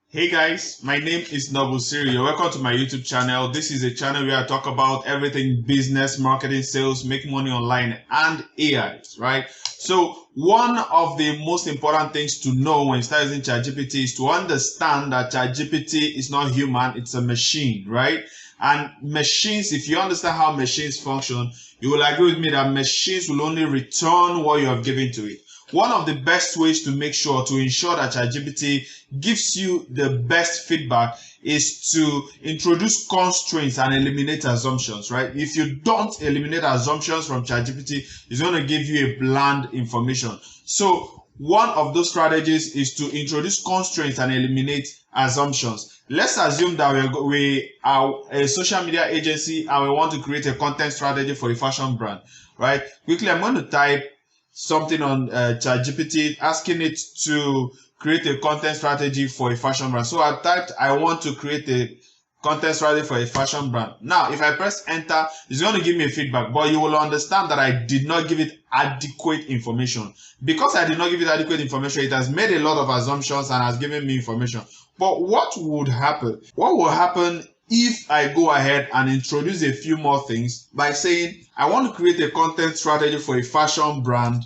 Hey guys, my name is Noble Siri. You're welcome to my YouTube channel. This is a channel where I talk about everything business, marketing, sales, making money online, and AI, right? So one of the most important things to know when you start using Chat GPT is to understand that Chat GPT is not human, it's a machine, right? And machines, if you understand how machines function, you will agree with me that machines will only return what you have given to it. One of the best ways to ensure that ChatGPT gives you the best feedback is to introduce constraints and eliminate assumptions, right? If you don't eliminate assumptions from ChatGPT, it's going to give you a bland information. So one of those strategies is to introduce constraints and eliminate assumptions. Let's assume that we are a social media agency and we want to create a content strategy for a fashion brand, right? Quickly, I'm going to type something on ChatGPT, asking it to create a content strategy for a fashion brand. So I typed, I want to create a content strategy for a fashion brand. Now, if I press enter, it's going to give me a feedback, but you will understand that I did not give it adequate information. Because I did not give it adequate information, it has made a lot of assumptions and has given me information. But what would happen? What will happen if I go ahead and introduce a few more things by saying, I want to create a content strategy for a fashion brand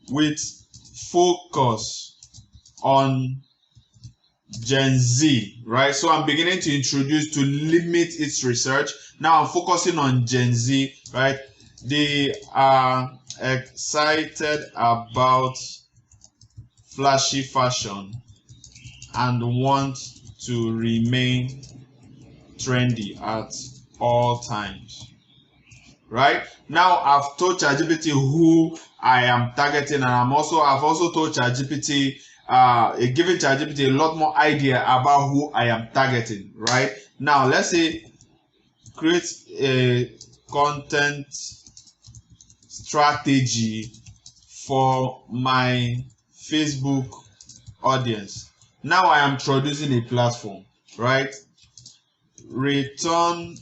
with focus on Gen Z, right? So I'm beginning to introduce to limit its research. Now I'm focusing on Gen Z, right? They are excited about flashy fashion and want to remain trendy at all times, right? Now I've told ChatGPT who I am targeting, and I've also told ChatGPT, giving ChatGPT a lot more idea about who I am targeting, right? Now let's say create a content strategy for my Facebook audience. Now I am introducing a platform, right? Return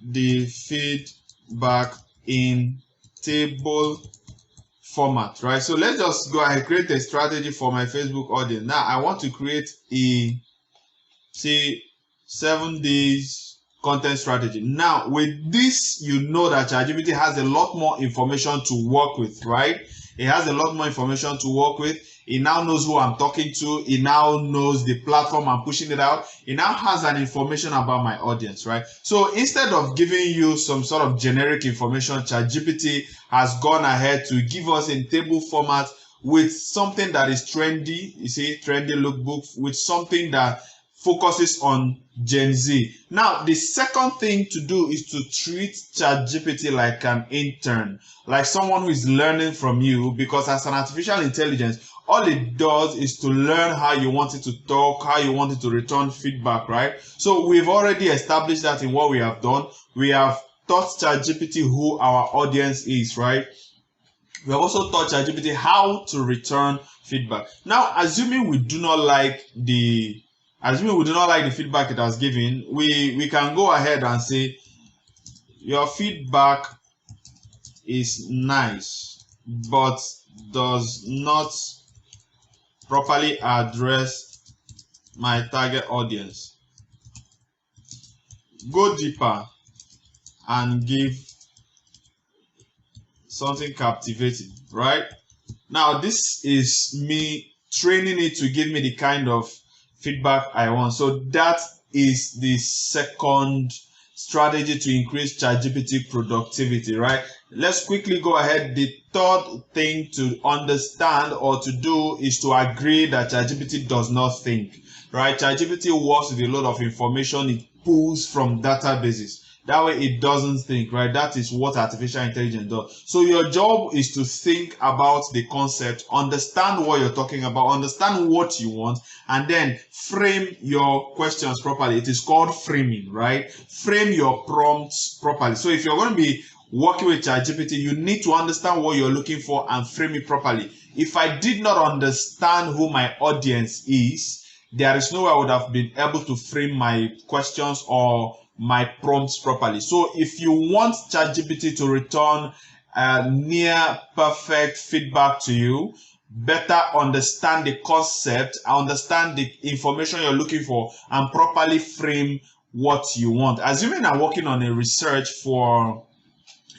the feedback in table format, right? So let's just go ahead, create a strategy for my Facebook audience. Now I want to create a, say, 7 days content strategy. Now with this, you know that ChatGPT has a lot more information to work with, right? It has a lot more information to work with. It now knows who I'm talking to. It now knows the platform I'm pushing it out. It now has an information about my audience, right? So instead of giving you some sort of generic information, ChatGPT has gone ahead to give us in table format with something that is trendy, you see, trendy lookbook, with something that focuses on Gen Z. Now, the second thing to do is to treat ChatGPT like an intern, like someone who is learning from you, because as an artificial intelligence, all it does is to learn how you want it to talk, how you want it to return feedback, right? So we've already established that in what we have done. We have taught ChatGPT who our audience is, right? We have also taught ChatGPT how to return feedback. Now, assuming we do not like the feedback it has given, we can go ahead and say, your feedback is nice, but does not properly address my target audience. Go deeper and give something captivating, right? Now, this is me training it to give me the kind of feedback I want. So that is the second strategy to increase ChatGPT productivity, right? Let's quickly go ahead. The third thing to understand or to do is to agree that ChatGPT does not think, right? ChatGPT works with a lot of information it pulls from databases. That way it doesn't think, right? That is what artificial intelligence does. So your job is to think about the concept, understand what you're talking about, understand what you want, and then frame your questions properly. It is called framing, right? Frame your prompts properly. So if you're going to be working with ChatGPT, you need to understand what you're looking for and frame it properly. If I did not understand who my audience is, there is no way I would have been able to frame my questions or my prompts properly. So if you want ChatGPT to return near perfect feedback to you, better understand the concept, understand the information you're looking for, and properly frame what you want. Assuming I'm working on a research for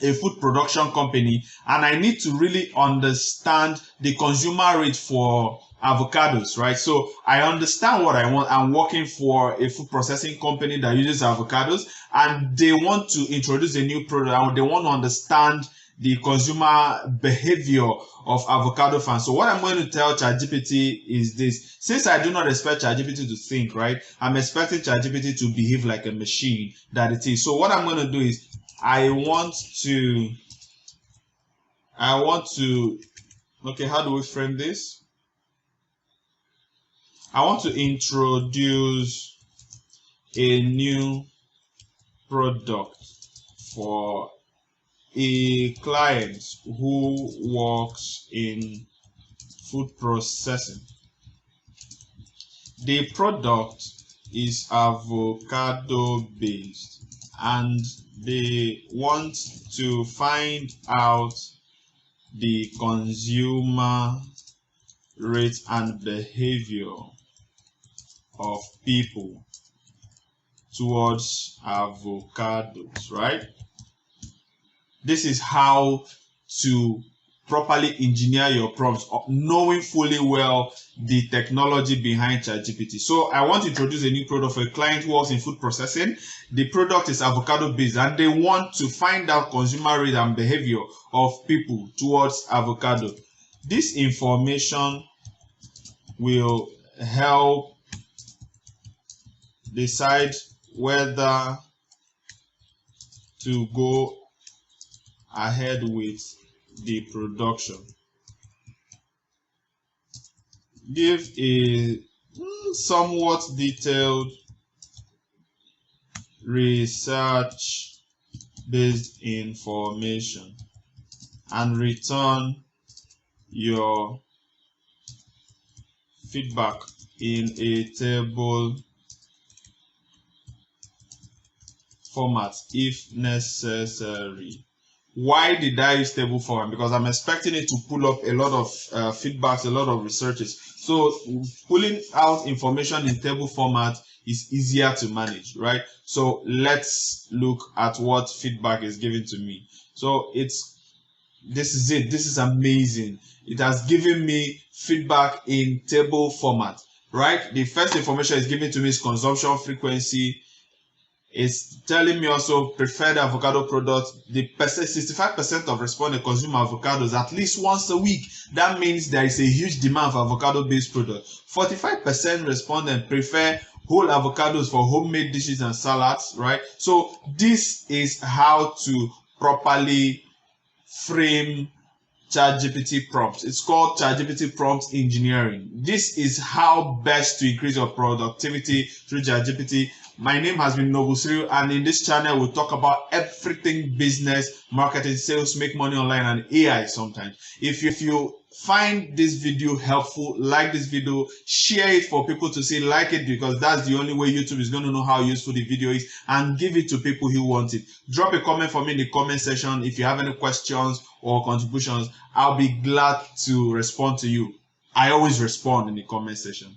a food production company and I need to really understand the consumer rate for avocados, right? So I understand what I want. I'm working for a food processing company that uses avocados and they want to introduce a new product and they want to understand the consumer behavior of avocado fans. So what I'm going to tell Chat GPT is this. Since I do not expect Chat GPT to think, right, I'm expecting Chat GPT to behave like a machine that it is. So what I'm going to do is I want to, okay, how do we frame this? I want to introduce a new product for a client who works in food processing. The product is avocado based and they want to find out the consumer rate and behavior of people towards avocados, right? This is how to properly engineer your prompts, knowing fully well the technology behind ChatGPT. So I want to introduce a new product for a client who works in food processing. The product is avocado based and they want to find out consumer rate and behavior of people towards avocado. This information will help decide whether to go ahead with the production. Give a somewhat detailed research based information and return your feedback in a table format if necessary. Why did I use table format? Because I'm expecting it to pull up a lot of feedbacks, a lot of researches. So pulling out information in table format is easier to manage, right? So let's look at what feedback is given to me. So this is it. This is amazing. It has given me feedback in table format, right? The first information is given to me is consumption frequency. It's telling me also preferred avocado products. The 65% of respondents consume avocados at least once a week. That means there is a huge demand for avocado-based products. 45% respondents prefer whole avocados for homemade dishes and salads, right? So this is how to properly frame ChatGPT prompts. It's called ChatGPT prompt engineering. This is how best to increase your productivity through ChatGPT. My name has been Nobusriu, and in this channel we'll talk about everything business, marketing, sales, make money online, and AI sometimes. If you find this video helpful, like this video, share it for people to see, like it, because that's the only way YouTube is going to know how useful the video is, and give it to people who want it. Drop a comment for me in the comment section if you have any questions or contributions. I'll be glad to respond to you. I always respond in the comment section.